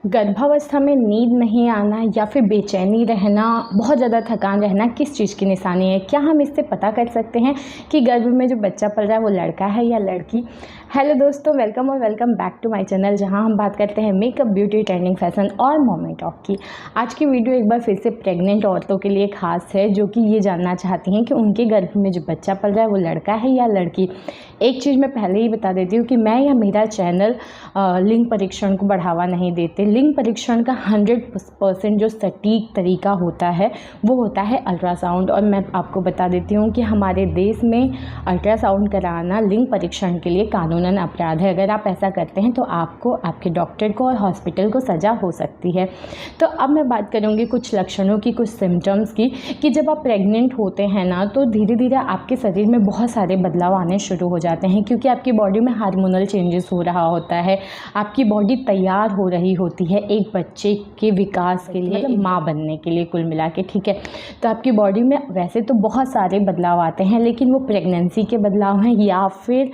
गर्भावस्था में नींद नहीं आना या फिर बेचैनी रहना, बहुत ज़्यादा थकान रहना किस चीज़ की निशानी है? क्या हम इससे पता कर सकते हैं कि गर्भ में जो बच्चा पल रहा है वो लड़का है या लड़की? हेलो दोस्तों, वेलकम और welcome back to my channel, जहां हम बात करते हैं मेकअप, ब्यूटी, ट्रेंडिंग, फैशन और मोमेंट टॉक की। आज की वीडियो एक बार फिर से प्रेग्नेंट औरतों के लिए खास है, जो कि ये जानना चाहती हैं कि उनके गर्भ में जो बच्चा पल रहा है वो लड़का है या लड़की। एक चीज़ मैं पहले ही बता देती हूँ कि मैं या मेरा चैनल लिंग परीक्षण को बढ़ावा नहीं देते। लिंग परीक्षण का 100% जो सटीक तरीका होता है वो होता है अल्ट्रासाउंड, और मैं आपको बता देती हूँ कि हमारे देश में अल्ट्रासाउंड कराना लिंग परीक्षण के लिए कानूनन अपराध है। अगर आप ऐसा करते हैं तो आपको, आपके डॉक्टर को और हॉस्पिटल को सज़ा हो सकती है। तो अब मैं बात करूँगी कुछ लक्षणों की, कुछ सिम्टम्स की, कि जब आप प्रेग्नेंट होते हैं ना तो धीरे धीरे आपके शरीर में बहुत सारे बदलाव आने शुरू हो जाते हैं, क्योंकि आपकी बॉडी में हार्मोनल चेंजेस हो रहा होता है। आपकी बॉडी तैयार हो रही होती है एक बच्चे के विकास के लिए, मतलब माँ बनने के लिए कुल मिला के, ठीक है। तो आपकी बॉडी में वैसे तो बहुत सारे बदलाव आते हैं, लेकिन वो प्रेगनेंसी के बदलाव हैं या फिर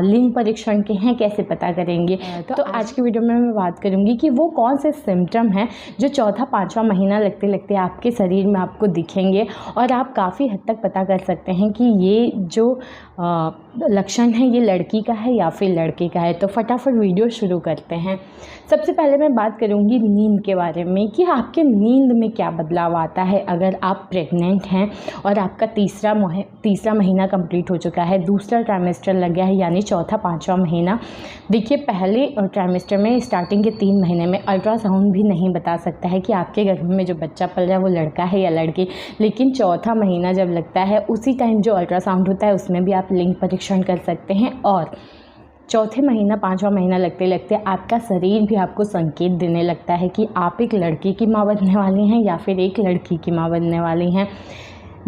लिंग परीक्षण के हैं, कैसे पता करेंगे? तो आज की वीडियो में मैं बात करूंगी कि वो कौन से सिम्टम हैं जो चौथा पाँचवा महीना लगते लगते आपके शरीर में आपको दिखेंगे, और आप काफ़ी हद तक पता कर सकते हैं कि ये जो लक्षण है ये लड़की का है या फिर लड़के का है। तो फटाफट वीडियो शुरू करते हैं। सबसे पहले मैं बात करूंगी नींद के बारे में, कि आपके नींद में क्या बदलाव आता है अगर आप प्रेग्नेंट हैं और आपका तीसरा महीना कंप्लीट हो चुका है, दूसरा ट्राइमेस्टर लग गया है, यानी चौथा पाँचवा महीना। देखिए, पहले ट्राइमेस्टर में स्टार्टिंग के 3 महीने में अल्ट्रासाउंड भी नहीं बता सकता है कि आपके गर्भ में जो बच्चा पल रहा है वो लड़का है या लड़की, लेकिन चौथा महीना जब लगता है उसी टाइम जो अल्ट्रासाउंड होता है उसमें भी आप लिंग परीक्षण कर सकते हैं। और चौथे महीना, पाँचवा महीना लगते लगते आपका शरीर भी आपको संकेत देने लगता है कि आप एक लड़के की माँ बनने वाली हैं या फिर एक लड़की की माँ बनने वाली हैं।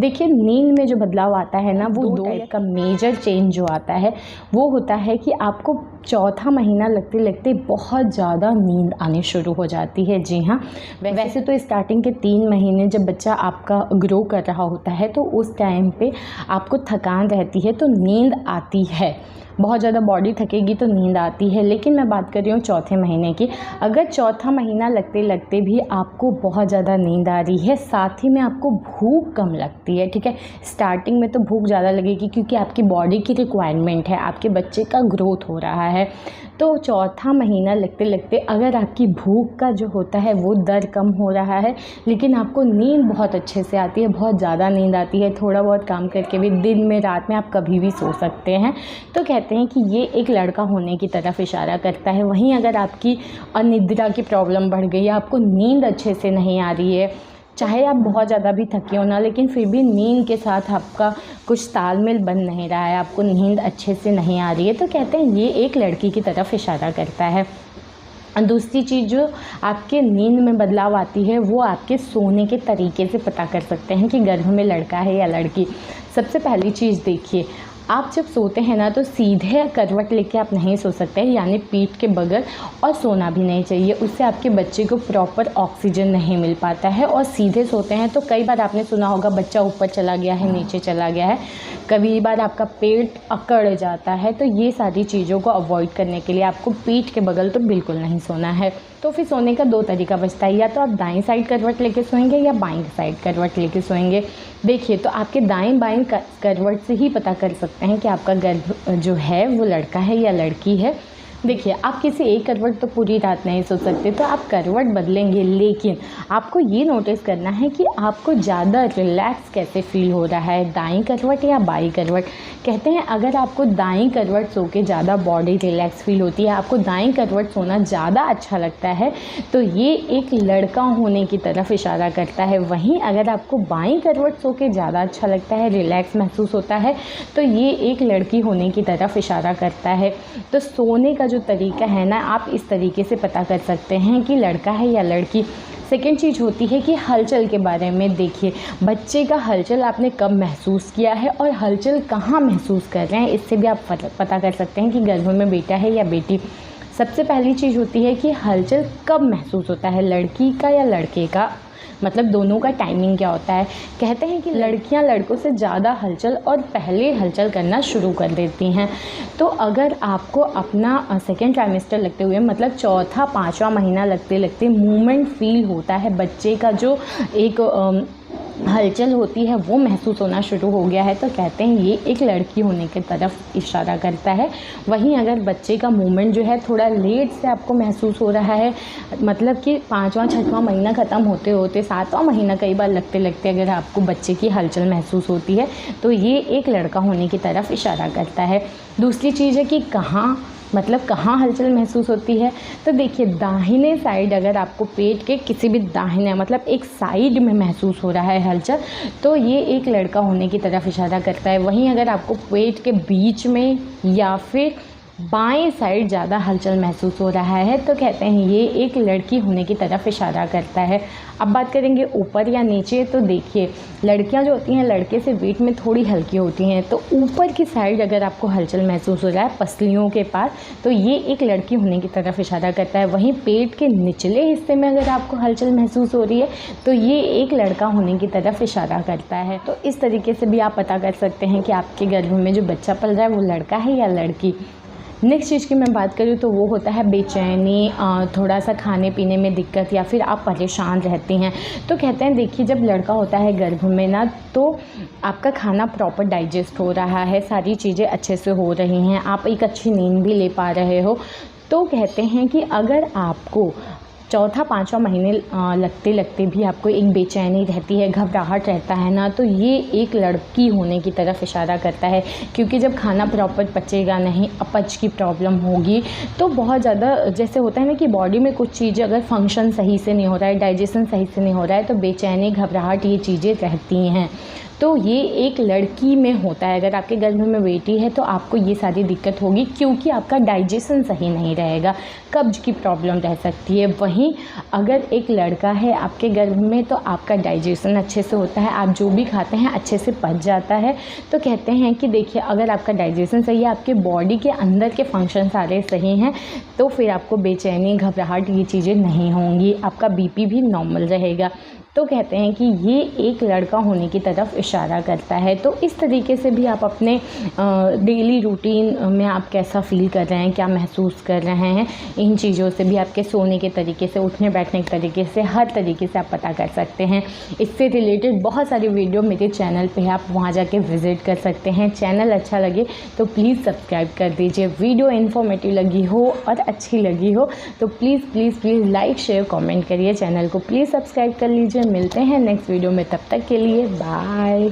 देखिए, नींद में जो बदलाव आता है ना, वो दो टाइप का मेजर चेंज जो आता है वो होता है कि आपको चौथा महीना लगते लगते बहुत ज़्यादा नींद आनी शुरू हो जाती है। जी हाँ, वैसे तो स्टार्टिंग के 3 महीने जब बच्चा आपका ग्रो कर रहा होता है तो उस टाइम पे आपको थकान रहती है, तो नींद आती है, बहुत ज़्यादा बॉडी थकेगी तो नींद आती है। लेकिन मैं बात कर रही हूँ चौथे महीने की। अगर चौथा महीना लगते लगते भी आपको बहुत ज़्यादा नींद आ रही है, साथ ही में आपको भूख कम लगती है, ठीक है। स्टार्टिंग में तो भूख ज़्यादा लगेगी क्योंकि आपकी बॉडी की रिक्वायरमेंट है, आपके बच्चे का ग्रोथ हो रहा है। तो चौथा महीना लगते लगते अगर आपकी भूख का जो होता है वो दर कम हो रहा है, लेकिन आपको नींद बहुत अच्छे से आती है, बहुत ज़्यादा नींद आती है, थोड़ा बहुत काम करके भी दिन में, रात में आप कभी भी सो सकते हैं, तो कहते हैं कि ये एक लड़का होने की तरफ इशारा करता है। वहीं अगर आपकी अनिद्रा की प्रॉब्लम बढ़ गई है, आपको नींद अच्छे से नहीं आ रही है, चाहे आप बहुत ज़्यादा भी थके हो ना, लेकिन फिर भी नींद के साथ आपका कुछ तालमेल बन नहीं रहा है, आपको नींद अच्छे से नहीं आ रही है, तो कहते हैं ये एक लड़की की तरफ इशारा करता है। दूसरी चीज़ जो आपके नींद में बदलाव आती है वो आपके सोने के तरीके से पता कर सकते हैं कि गर्भ में लड़का है या लड़की। सबसे पहली चीज़ देखिए, आप जब सोते हैं ना तो सीधे करवट लेके आप नहीं सो सकते हैं, यानी पीठ के बगल, और सोना भी नहीं चाहिए, उससे आपके बच्चे को प्रॉपर ऑक्सीजन नहीं मिल पाता है। और सीधे सोते हैं तो कई बार आपने सुना होगा बच्चा ऊपर चला गया है, नीचे चला गया है, कभी बार आपका पेट अकड़ जाता है। तो ये सारी चीज़ों को अवॉइड करने के लिए आपको पीठ के बगल तो बिल्कुल नहीं सोना है। तो फिर सोने का 2 तरीका बचता है, या तो आप दाईं साइड करवट लेके सोएंगे या बाईं साइड करवट लेके सोएंगे। देखिए, तो आपके दाईं बाईं करवट से ही पता कर सकते हैं कि आपका गर्भ जो है वो लड़का है या लड़की है। देखिए, आप किसी एक करवट तो पूरी रात नहीं सो सकते, तो आप करवट बदलेंगे, लेकिन आपको ये नोटिस करना है कि आपको ज़्यादा रिलैक्स कैसे फील हो रहा है, दाईं करवट या बाईं करवट। कहते हैं अगर आपको दाईं करवट सो के ज़्यादा बॉडी रिलैक्स फील होती है, आपको दाईं करवट सोना ज़्यादा अच्छा लगता है, तो ये एक लड़का होने की तरफ इशारा करता है। वहीं अगर आपको बाईं करवट सो के ज़्यादा अच्छा लगता है, रिलैक्स महसूस होता है, तो ये एक लड़की होने की तरफ इशारा करता है। तो सोने का जो तरीका है ना, आप इस तरीके से पता कर सकते हैं कि लड़का है या लड़की। सेकेंड चीज़ होती है कि हलचल के बारे में। देखिए, बच्चे का हलचल आपने कब महसूस किया है और हलचल कहाँ महसूस कर रहे हैं, इससे भी आप पता कर सकते हैं कि गर्भ में बेटा है या बेटी। सबसे पहली चीज़ होती है कि हलचल कब महसूस होता है, लड़की का या लड़के का। मतलब दोनों का टाइमिंग क्या होता है। कहते हैं कि लड़कियां लड़कों से ज़्यादा हलचल और पहले हलचल करना शुरू कर देती हैं। तो अगर आपको अपना सेकेंड ट्राइमेस्टर लगते हुए मतलब चौथा पाँचवा महीना लगते लगते मूवमेंट फील होता है, बच्चे का जो एक हलचल होती है वो महसूस होना शुरू हो गया है, तो कहते हैं ये एक लड़की होने की तरफ इशारा करता है। वहीं अगर बच्चे का मूवमेंट जो है थोड़ा लेट से आपको महसूस हो रहा है, मतलब कि पाँचवा छठवां महीना ख़त्म होते होते सातवां महीना कई बार लगते लगते अगर आपको बच्चे की हलचल महसूस होती है, तो ये एक लड़का होने की तरफ इशारा करता है। दूसरी चीज़ है कि कहाँ हलचल महसूस होती है, तो देखिए दाहिने साइड अगर आपको पेट के किसी भी दाहिने मतलब एक साइड में महसूस हो रहा है हलचल, तो ये एक लड़का होने की तरफ इशारा करता है। वहीं अगर आपको पेट के बीच में या फिर बाएं साइड ज़्यादा हलचल महसूस हो रहा है, तो कहते हैं ये एक लड़की होने की तरफ इशारा करता है। अब बात करेंगे ऊपर या नीचे, तो देखिए लड़कियां जो होती हैं लड़के से वेट में थोड़ी हल्की होती हैं, तो ऊपर की साइड अगर आपको हलचल महसूस हो रहा है पसलियों के पास, तो ये एक लड़की होने की तरफ इशारा करता है। वहीं पेट के निचले हिस्से में अगर आपको हलचल महसूस हो रही है, तो ये एक लड़का होने की तरफ इशारा करता है। तो इस तरीके से भी आप पता कर सकते हैं कि आपके गर्भ में जो बच्चा पल रहा है वो लड़का है या लड़की। नेक्स्ट चीज़ की मैं बात करूँ तो वो होता है बेचैनी, थोड़ा सा खाने पीने में दिक्कत या फिर आप परेशान रहती हैं। तो कहते हैं देखिए जब लड़का होता है गर्भ में ना, तो आपका खाना प्रॉपर डाइजेस्ट हो रहा है, सारी चीज़ें अच्छे से हो रही हैं, आप एक अच्छी नींद भी ले पा रहे हो। तो कहते हैं कि अगर आपको चौथा पाँचवा महीने लगते लगते भी आपको एक बेचैनी रहती है, घबराहट रहता है ना, तो ये एक लड़की होने की तरफ इशारा करता है। क्योंकि जब खाना प्रॉपर पचेगा नहीं, अपच की प्रॉब्लम होगी, तो बहुत ज़्यादा जैसे होता है ना कि बॉडी में कुछ चीज़ें अगर फंक्शन सही से नहीं हो रहा है, डाइजेशन सही से नहीं हो रहा है, तो बेचैनी घबराहट ये चीज़ें रहती हैं। तो ये एक लड़की में होता है। अगर आपके गर्भ में बेटी है तो आपको ये सारी दिक्कत होगी, क्योंकि आपका डाइजेशन सही नहीं रहेगा, कब्ज की प्रॉब्लम रह सकती है। वहीं अगर एक लड़का है आपके गर्भ में, तो आपका डाइजेशन अच्छे से होता है, आप जो भी खाते हैं अच्छे से पच जाता है। तो कहते हैं कि देखिए अगर आपका डाइजेशन सही है, आपके बॉडी के अंदर के फंक्शन सारे सही हैं, तो फिर आपको बेचैनी घबराहट ये चीज़ें नहीं होंगी, आपका बीपी भी नॉर्मल रहेगा। तो कहते हैं कि ये एक लड़का होने की तरफ इशारा करता है। तो इस तरीके से भी आप अपने डेली रूटीन में आप कैसा फ़ील कर रहे हैं, क्या महसूस कर रहे हैं, इन चीज़ों से भी आपके सोने के तरीके से, उठने बैठने के तरीके से, हर तरीके से आप पता कर सकते हैं। इससे रिलेटेड बहुत सारी वीडियो मेरे चैनल पे है, आप वहाँ जाके विज़िट कर सकते हैं। चैनल अच्छा लगे तो प्लीज़ सब्सक्राइब कर दीजिए। वीडियो इन्फॉर्मेटिव लगी हो और अच्छी लगी हो तो please please please like share comment करिए, चैनल को प्लीज़ सब्सक्राइब कर लीजिए। मिलते हैं नेक्स्ट वीडियो में, तब तक के लिए बाय।